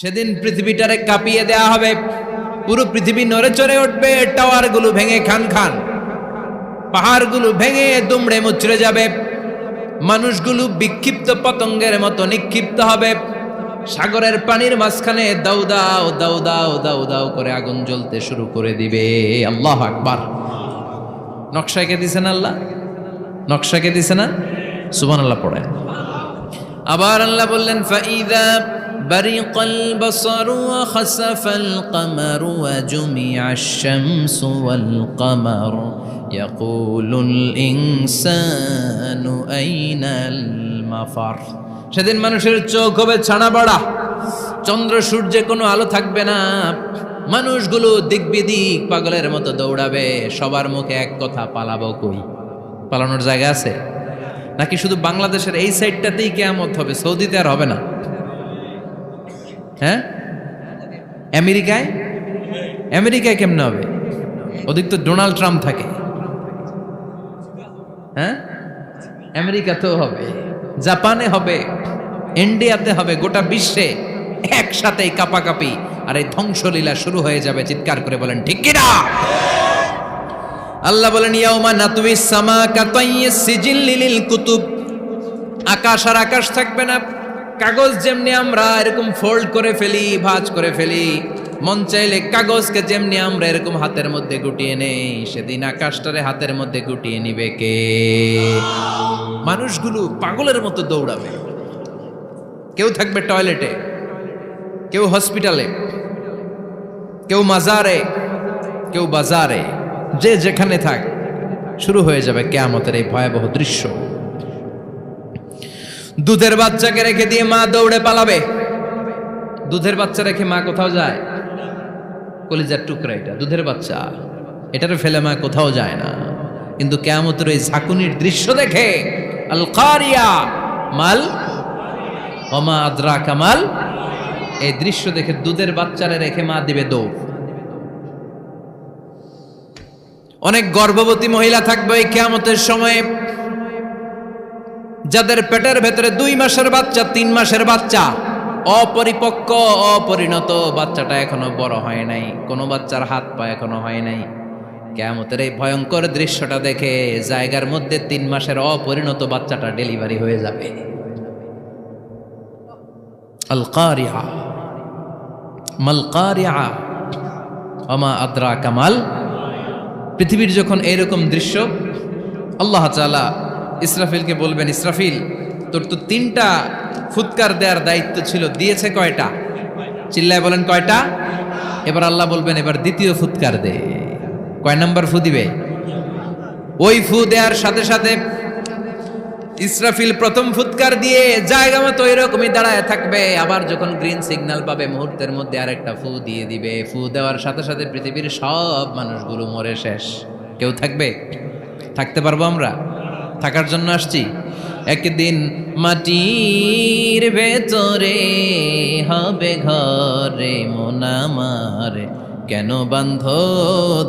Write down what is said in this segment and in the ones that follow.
সেদিন পৃথিবীটারে কাঁপিয়ে দেয়া হবে, পুরো পৃথিবী নড়ে চড়ে উঠবে, টাওয়ারগুলো ভেঙে খান খান, পাহাড়গুলো ভেঙে দুমড়ে মুচড়ে যাবে, মানুষগুলো বিক্ষিপ্ত পতঙ্গের মতো নিক্ষিপ্ত হবে, সাগরের পানির মাঝখানে দাউ দাউ দাউ দাউ দাউ দাউ করে আগুন জ্বলতে শুরু করে দিবে। আল্লাহু আকবার। নকশা কে দিছেন আল্লাহ? নকশা কে দিছে না? সুবহানাল্লাহ পড়ে। আবার আল্লাহ বললেন ফাইদা বারিকাল বাসারু ওয়া খাসাফাল কামারু ওয়া জুমিআশ শামসু ওয়াল কামার ইয়াকুলুল ইনসানু আইনাল মাফার। সেদিন মানুষের চোখ হবে ছানা বড়া, চন্দ্র সূর্যে কোনো আলো থাকবে না, মানুষগুলো দিক বিদিক পাগলের মতো দৌড়াবে, সবার মুখে এক কথা, পালাবো কই? পালানোর জায়গা আছে নাকি শুধু বাংলাদেশের এই সাইডটাতেই কিয়ামত হবে? সৌদিতে আর হবে না? হ্যাঁ, আমেরিকায়? আমেরিকায় কেমনে হবে? ওদিক তো ডোনাল্ড ট্রাম্প থাকে। হ্যাঁ, আমেরিকাতেও হবে, জাপানে হবে, ইন্ডিয়াতে হবে, গোটা বিশ্বে একসাথেই কাপাকাপি আর এই ধ্বংসলীলা শুরু হয়ে যাবে। চিৎকার করে বলেন ঠিক কিনা? আল্লাহ বলেন ইয়াউমা নাতুইস সামা কাতাইয়িস সিজিল লিল কুতুব। আকাশ আর আকাশ থাকবে না, কাগজ যেমনি আমরা এরকম ফোল্ড করে ফেলি, ভাঁজ করে ফেলি, মন চাইলে কাগজকে যেমনি আমরা এরকম হাতের মধ্যে গুটিয়ে নেই, সেদিন আকাশটারে হাতের মধ্যে গুটিয়ে নিবে কে? মানুষগুলো পাগলের মতো দৌড়াবে, কেউ থাকবে টয়লেটে, কেউ হসপিটালে, কেউ মাজারে, কেউ বাজারে, যে যেখানে থাক, শুরু হয়ে যাবে কিয়ামতের এই ভয়াবহ দৃশ্য। দুধের বাচ্চাকে রেখে দিয়ে মা দৌড়ে পালাবে। দুধের বাচ্চা রেখে মা কোথাও যায়? কলিজার টুকরা এটা, দুধের বাচ্চা, এটারে ফেলে মা কোথাও যায় না। কিন্তু কিয়ামতের এই ঝাঁকুনির দৃশ্য দেখে, আল কারিয়া মাল ওমা আদরাকা মাল, এই দৃশ্য দেখে দুধের বাচ্চারে রেখে মা দিবে দৌড়। অনেক গর্ভবতী মহিলা থাকবে এই কিয়ামতের সময়ে, যাদের পেটের ভেতরে 2 মাসের বাচ্চা, 3 মাসের বাচ্চা, অপরিপক্ক অপরিণত, বাচ্চাটা এখনো বড় হয় নাই, কোনো বাচ্চার হাত পা এখনো হয় নাই। কিয়ামতের এই ভয়ঙ্কর দৃশ্যটা দেখে জায়গার মধ্যে 3 মাসের অপরিণত বাচ্চাটা ডেলিভারি হয়ে যাবে। আল কারিয়া মাল কারিয়া ওমা আদরাকা মাল। পৃথিবীর যখন এইরকম দৃশ্য, আল্লাহ তাআলা ইসরাফিলকে বলবেন, ইসরাফিল তোর তো 3টা ফুৎকার দেওয়ার দায়িত্ব ছিল, দিয়েছে কয়টা? চিল্লায় বলেন কয়টা? এবার আল্লাহ বলবেন এবার দ্বিতীয় ফুৎকার দে। কয় নাম্বার ফু দিবে? ওই ফু দেওয়ার সাথে সাথে ইসরাফিল প্রথম ফুৎকার দিয়ে জায়গা মতো এরকমই দাঁড়ায় থাকবে, আবার যখন গ্রিন সিগন্যাল পাবে মুহূর্তের মধ্যে আরেকটা ফু দিয়ে দিবে। ফু দেওয়ার সাথে সাথে পৃথিবীর সব মানুষগুলো মরে শেষ, কেউ থাকবে? থাকতে পারবো আমরা? থাকার জন্য আসছি। একদিন মাটির ভেতরে হবে ঘরে মন আমার, কেন বান্ধ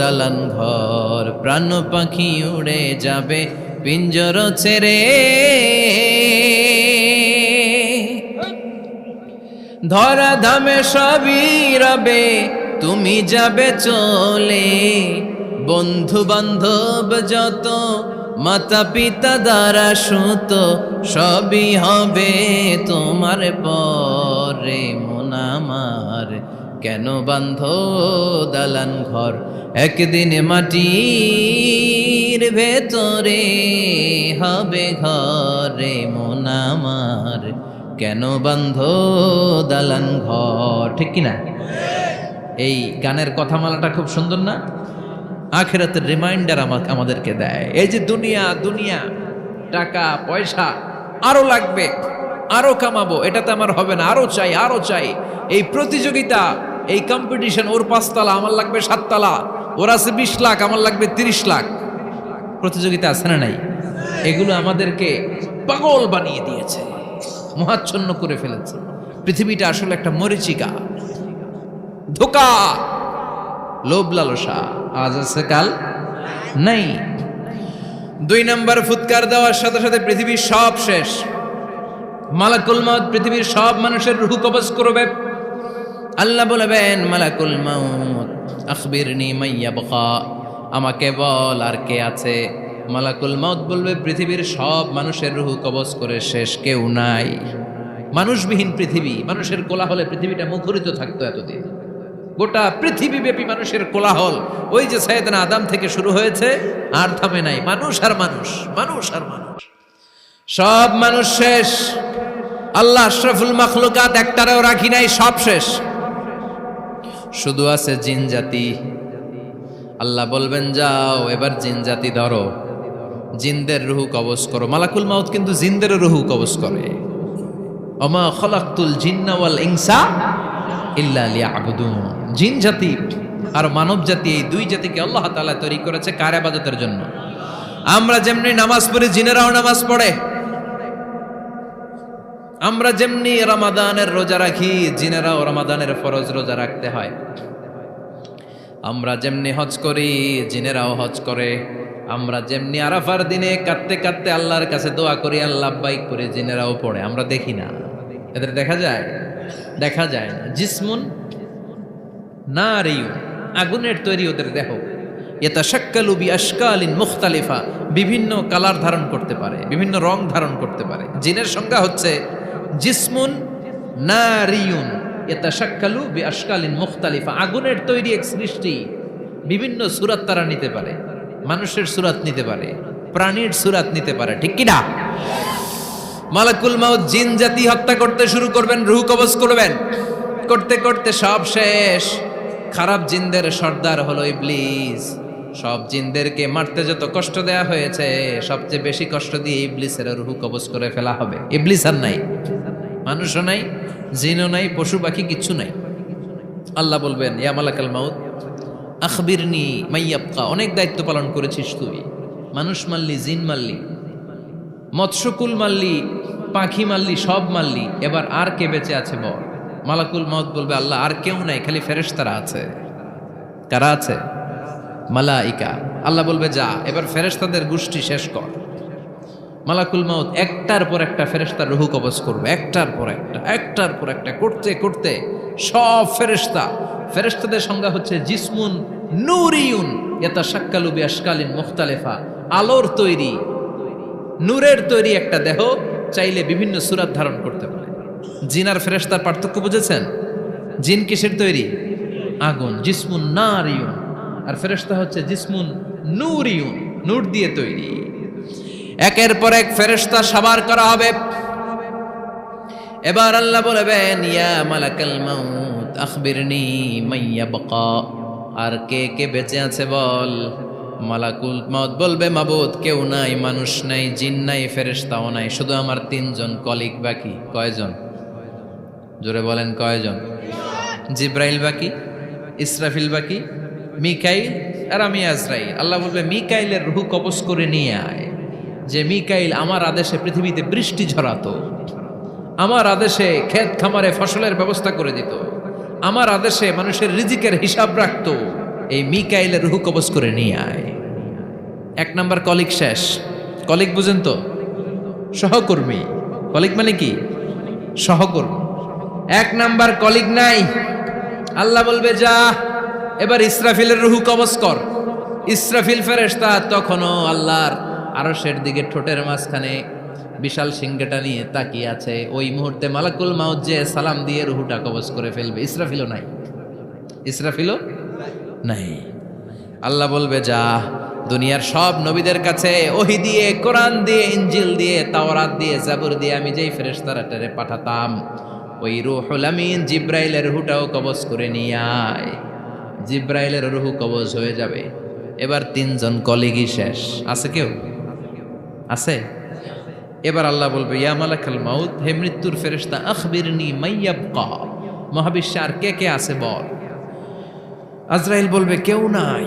দালান ঘর, প্রাণ পাখি উড়ে যাবে পিঞ্জর ছেড়ে, ধরা ধামে সবই রবে তুমি যাবে চলে, বন্ধু বান্ধব যত মাতা পিতা দ্বারা সুত সবই হবে তোমার পরে মন আমার, কেন বান্ধ দালান ঘর, একদিন মাটির ভেতরে হবে ঘরে মন আমার, কেন বান্ধ দালান ঘর। ঠিক কিনা? এই গানের কথামালাটা খুব সুন্দর না? আখিরাতের রিমাইন্ডার আমাদেরকে দেয়। এই যে দুনিয়া দুনিয়া, টাকা পয়সা আরো লাগবে, আরো কামাবো, এটাতে আমার হবে না, আরো চাই আরো চাই। এই প্রতিযোগিতা, এই কম্পিটিশন, ওর 5 তলা আমার লাগবে 7 তলা, ওর আছে 20 লাখ আমার লাগবে 30 লাখ, প্রতিযোগিতা আছে না নাই? এগুলো আমাদেরকে পাগল বানিয়ে দিয়েছে, মোহাচ্ছন্ন করে ফেলেছে। পৃথিবীটা আসলে একটা মরীচিকা, ধোঁকা, লোভ লালসা, আজ আছে কাল নাই। 2 নাম্বার ফুৎকার দেওয়ার সাথে সাথে পৃথিবীর সব শেষ। মালাকুল মউত পৃথিবীর সব মানুষের রূহ কবজ করবে। আল্লাহ বলবেন মালাকুল মাউত আখবিরনি মাইয়াবকা, আমাকে বল আর কে আছে। মালাকুল মাউত বলবে পৃথিবীর সব মানুষের রুহু কবজ করে শেষ, কেউ নাই। মানুষবিহীন পৃথিবী, মানুষের কোলাহলে পৃথিবীটা মুখরিত থাকতো এতদিন। গোটা পৃথিবীব্যাপী মানুষের কোলাহল, ওই যে সাইয়েদনা আদম থেকে শুরু হয়েছে আর থামে নাই। মানুষ আর মানুষ, মানুষ আর মানুষ, সব মানুষ শেষ। আল্লাহ আশরাফুল মাখলুকাত একটারেও রাখি নাই, সব শেষ। শুধু আছে জিন জাতি। আল্লাহ বলবেন যাও এবার জিন জাতি ধরো, জিনদের রুহু কবজ করো। মালাকুল মাউত কিন্তু জিনদের রুহু কবজ করে। ওমা খলাকতুল জিন্না ওয়াল ইনসা ইল্লা লিয়াবুদুন। জিন জাতি আর মানব জাতি, এই দুই জাতিকে আল্লাহ তাআলা তৈরি করেছে কার ইবাদতের জন্য। আমরা যেমনি নামাজ পড়ি, জিনেরাও নামাজ পড়ে। আমরা যেমনি রমাদানের রোজা রাখি, জিনেরাও রমাদানের ফরজ রোজা রাখতে হয়। আমরা যেমনি হজ করি, জিনেরাও হজ করে। আমরা যেমনি আরাফার দিনে কাঁদতে কাঁদতে আল্লাহর কাছে দোয়া করি, আল্লাহ বাইক করে, জিনেরাও পড়ে। আমরা দেখি না, এদের দেখা যায়? দেখা যায় না। জিসমুন নারিয়ুন, আগুনের তৈরি ওদের দেহ। ইয়াতাশাক্কালু বিআশকালিন মুখতালিফা, বিভিন্ন কালার ধারণ করতে পারে, বিভিন্ন রং ধারণ করতে পারে। জিনের সংজ্ঞা হচ্ছে জিসমুন নারিয়ুন ইয়াতাশাক্কালু বিআশকালিন মুখতালিফা, আগুনের তৈরি এক সৃষ্টি। বিভিন্ন সূরত তারা নিতে পারে, মানুষের সূরত নিতে পারে, প্রাণীর সূরত নিতে পারে, ঠিক কি না? মালাকুল মাউত জিন জাতি হত্যা করতে শুরু করবেন, রূহ কবজ করবেন। করতে করতে সব শেষ। খারাপ জিনদের সর্দার হলো ইবলিস। সব জিনদেরকে মারতে যত কষ্ট দেয়া হয়েছে, সবচেয়ে বেশি কষ্ট দিয়ে ইবলিসের রূহ কবজ করে ফেলা হবে। ইবলিস আর নাই, মানুষও নাই, জিনও নাই, পশু পাখি কিচ্ছু নাই। আল্লাহ বলবেন ইয়া মালাকাল মাউত আখবিরনি মাইয়াবকা, অনেক দায়িত্ব পালন করেছিস তুই। মানুষ মারলি, জিন মারলি, মৎস্যকুল মারলি, পাখি মারলি, সব মারলি, এবার আর কে বেঁচে আছে বল। মালাকুল মাউত বলবে আল্লাহ আর কেউ নাই, খালি ফেরেশতারা আছে। কারা আছে? মালাইকা। আল্লাহ বলবে যা এবার ফেরেশতাদের গোষ্ঠী শেষ কর। মালাকুল মাউত একটার পর একটা ফেরেশতার রূহ কবজ করবে, একটার পর একটা, একটার পর একটা, করতে করতে সব ফেরেশতা। ফেরেশতাদের সংজ্ঞা হচ্ছে জিসমুন নূরিয়ুন ইয়াতাশাক্কালু বিআশকালিন মুখতালিফা, আলোর তৈরি, নূরের তৈরি একটা দেহ, চাইলে বিভিন্ন সূরত ধারণ করতে পারে। জিন আর ফেরেশতার পার্থক্য বুঝেছেন? জিন কিসের তৈরি? আগুন, জিসমুন নারিয়ুন। আর ফেরেশতা হচ্ছে জিসমুন নূরিয়ুন, নূর দিয়ে তৈরি। একের পর এক ফেরেশতা সাবার করা হবে। এবার আল্লাহ বলবেন ইয়া মালাকাল মাউত আখবিরনি মাইয়াবকা, আর কে কে বেঁচে আছে বল। মালাকুল মাউত বলবে মাবুদ কেউ নাই, মানুষ নাই, জিন নাই, ফেরেশতাও নাই, শুধু আমার তিনজন কলিগ বাকি। কয়জন? জোরে বলেন কয়জন? জিব্রাইল বাকি, ইসরাফিল বাকি, মিকাইল আর আমি আজরাইল। আল্লাহ বলবে মিকাইলের রূহ কবজ করে নিয়ে আয়। যে মিকাইল আমার আদেশে পৃথিবীতে বৃষ্টি ঝরাতো, আমার আদেশে ক্ষেত খামারে ফসলের ব্যবস্থা করে দিত, আমার আদেশে মানুষের রিজিকের হিসাব রাখতো, এই মিকাইলের রূহ কবজ করে নিয়ে আয়। এক নাম্বার কলিগ শেষ। কলিগ বুঝেন তো? সহকর্মী। কলিগ মানে কি? সহকর্মী। এক নাম্বার কলিগ নাই। আল্লাহ বলবে যা এবার ইসরাফিলের রূহ কবজ কর। ইসরাফিল ফেরেশতা তখনও আল্লাহর আরশের দিকে ঠোঁটের মাঝখানে বিশাল সিংহটা নিয়ে তাকিয়ে আছে। ওই মুহূর্তে মালাকুল মাউত যে সালাম দিয়ে রূহটা কবজ করে ফেলবে। ইসরাফিলও নাই, ইসরাফিলও নাই। আল্লাহ বলবে যা দুনিয়ার সব নবীদের কাছে ওহী দিয়ে, কোরআন দিয়ে, ইনজিল দিয়ে, তাওরাত দিয়ে, জাবুর দিয়ে আমি যেই ফেরেশতারাটারে পাঠাতাম, ওই রূহুল আমিন জিব্রাইলের রূহটাও কবজ করে নিয়ে আয়। জিব্রাইলের রূহ কবজ হয়ে যাবে। এবার তিনজন কলিগই শেষ। আছে কেউ? আছে? এবার আল্লাহ বলবে ইয়া মালাকাল মাউত, হে মৃত্যুর ফেরেশতা আখবিরনি মাইয়াবকা, মহাবিশ্বে আর কে কে আছে বল। আজরাইল বলবে কেউ নাই,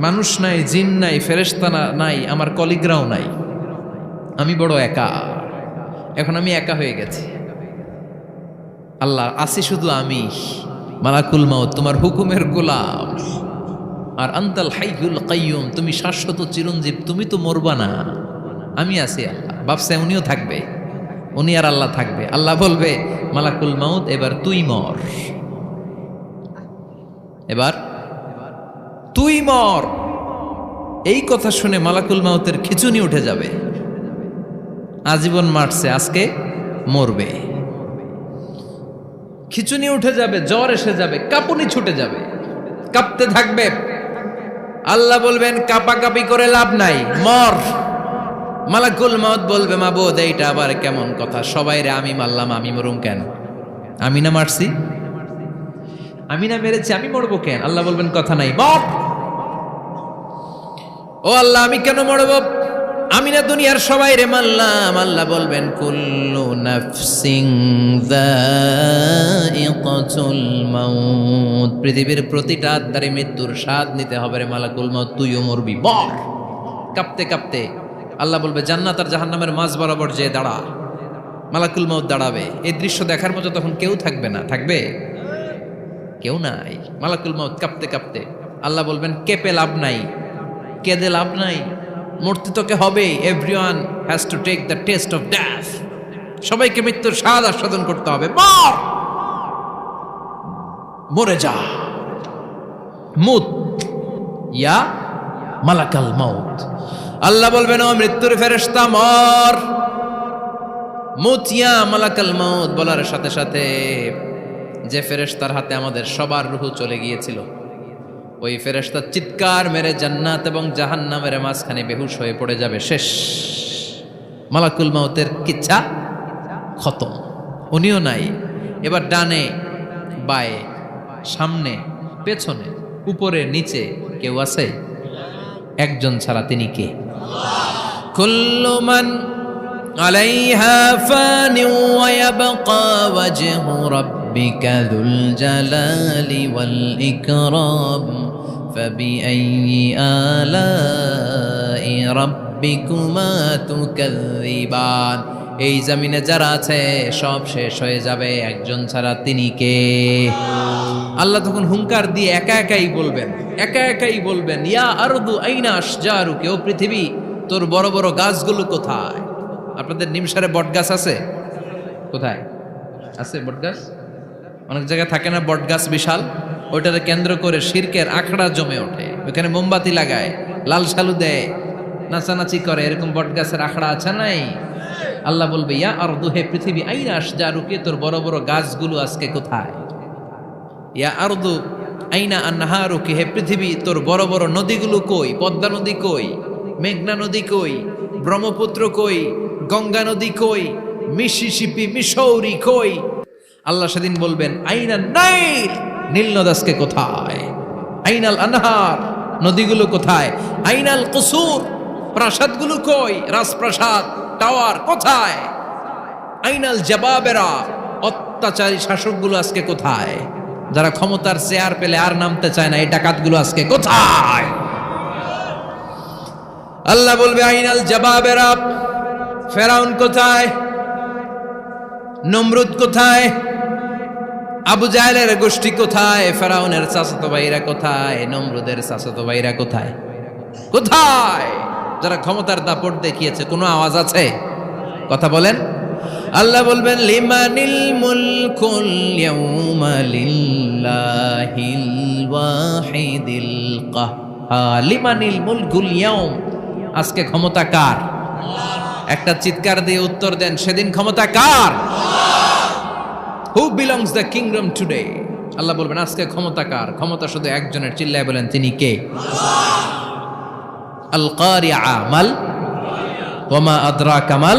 মানুষ নাই, জিন নাই, ফেরেশতা নাই, আমার কলিগরাও নাই, আমি বড় একা। এখন আমি একা হয়ে গেছি। আল্লাহ আসি শুধু আমি। মালাকুল মাউত তোমার হুকুমের গোলাম, আর আনতাল হাইয়ুল কাইয়ুম, তুমি শাশ্বত চিরঞ্জীব, তুমি তো মরবা না, আমি আছি। আল্লাহ ভাবছে উনিও থাকবে, উনি আর আল্লাহ থাকবে। আল্লাহ বলবে মালাকুল মাউত এবার তুই মর। এবার তুই মর, এই কথা শুনে মালাকুল মাউতের খিচুনি উঠে যাবে। আজীবন মারছে, আজকে মরবে। খিচুনি উঠে যাবে, জ্বর এসে যাবে, কাঁপুনি ছুটে যাবে, কাঁপতে থাকবে। আল্লাহ বলবেন কাঁপাকাঁপি করে লাভ নাই, মর। মালাকুল মাউত বলবে মাবুদ এইটা আবার কেমন কথা, সবাই রে আমি মারলাম, আমি মরুম কেন? আমি না মারছি, আমি না মেরেছি, আমি মরবো কেন? আল্লাহ বলবেন কথা নাই, মর। ও আল্লাহ আমি কেন মরব? আমি না দুনিয়ার সবাই রে মারলাম। আল্লাহ বলবেন কুল্লু নাফসিন যায়িকাতুল মাউত, পৃথিবীর প্রতিটা আত্মারে মৃত্যুর স্বাদ নিতে হবে রে মালাকুল মাউত, তুইও মরবি, মর। কাঁপতে কাঁপতে আল্লাহ বলবে জান্নাত আর জাহান্নামের মাঝ বরাবর যে দাঁড়া। মালাকুল মাউত দাঁড়াবে, এই দৃশ্য দেখার মতো তখন কেউ থাকবে না, থাকবে কেউ নাই। মালাকুল মাউত কাঁপতে কাঁপতে আল্লাহ বলবেন কেঁপে লাভ নাই, কেঁদে লাভ নাই, মরতে তোকে হবে। Everyone has to take the test of death, সবাইকে মৃত্যুর স্বাদ আস্বাদন করতে হবে, মর, মরে যা। মুত ইয়া মালাকাল মাউত। আল্লাহ বলবেন ও মৃত্যুর ফেরেশতা মর, মুত ইয়া মালাকাল মাউত। বলার সাথে সাথে যে ফেরেশতার হাতে আমাদের সবার রূহ চলে গিয়েছিল, ওই ফেরেশতা চিৎকার মেরে জান্নাত এবং জাহান্নামের মাঝখানে বেহুশ হয়ে পড়ে যাবে, শেষ। মালাকুল মাউতের কিচ্ছা খতম, উনিও নাই। এবার ডানে বায়ে সামনে পেছনে উপরে নিচে কেউ আছে? একজন ছাড়া, তিনি কে? কুল্লু মান আলাইহা ফানি ওয়া ইয়াবকা ওয়াজহু রাব্বিকা যুল জালালি ওয়াল ইকরাম ফাবিআইয়ি আলাই রাব্বিকুমা তুকাযযিবান। এই জমিনে যারা আছে সব শেষ হয়ে যাবে, একজন ছাড়া, তিনি কে? আল্লাহ তখন হুঙ্কার দিয়ে একা একাই বলবেন, একা একাই বলবেন ইয়া আরদু আইনা আশজারুকি, ও পৃথিবী তোর বড় বড় গাছগুলো কোথায়? আপনাদের নিমসারে বট গাছ আছে? কোথায় আছে বট গাছ? অনেক জায়গায় থাকে না বট গাছ বিশাল, ওইটাকে কেন্দ্র করে শিরকের আখড়া জমে ওঠে, ওখানে মোমবাতি লাগায়, লাল শালু দেয়, নাচানাচি করে, এরকম বট গাছের আখড়া আছে নাই? আল্লাহ বলবে ইয়া আরদু, হে পৃথিবী, আইনা আশজারুকি, তোর বড় বড় গাছগুলো আজকে কোথায়? ইয়া আরদু আইনা আনহারুকি, হে পৃথিবী তোর বড় বড় নদীগুলো কই? পদ্মা নদী কই? মেঘনা নদী কই? ব্রহ্মপুত্র কই? গঙ্গা নদী কই? মিসিসিপি, মিসৌরি কই? আল্লাহ সেদিন বলবেন আইনা নাইল, নীল নদ আজকে কোথায়? আইনাল আনহার, নদীগুলো কোথায়? আইনাল কুসুর, প্রাসাদগুলো কই? রাজপ্রাসাদ, টাওয়ার কোথায়? আইনাল জাবাবেরা, অত্যাচারী শাসকগুলো আজকে কোথায়? যারা ক্ষমতার চেয়ার পেলে আর নামতে চায় না, এই ডাকাতগুলো আজকে কোথায়? আল্লাহ বলবে আইনাল জাবাবেরা, ফেরাউন কোথায়? নমরুদ কোথায়? আবু জাহেলের গোষ্ঠী কোথায়? ফেরাউনের চাচাতো ভাইরা কোথায়? নমরুদের চাচাতো ভাইরা কোথায়? কোথায়? যারা ক্ষমতার দাপট দেখিয়েছে, কোনো আওয়াজ আছে? কথা বলেন। আল্লাহ বলবেন লিমানিল মুলকুল ইয়াউমা লিল্লাহিল ওয়াহিদিল কাহ্হার, লিমানিল মুলকুল ইয়াউম, আজকে ক্ষমতা কার? একটা চিৎকার দিয়ে উত্তর দেন, সেদিন ক্ষমতা কার? Who belongs the kingdom today? Allah বলবেন আজকে ক্ষমতা কার? ক্ষমতা শুধু একজনের, চিল্লায় বলেন তিনি কে? আল কারিআ মাল ওয়া মা আদরাকা মাল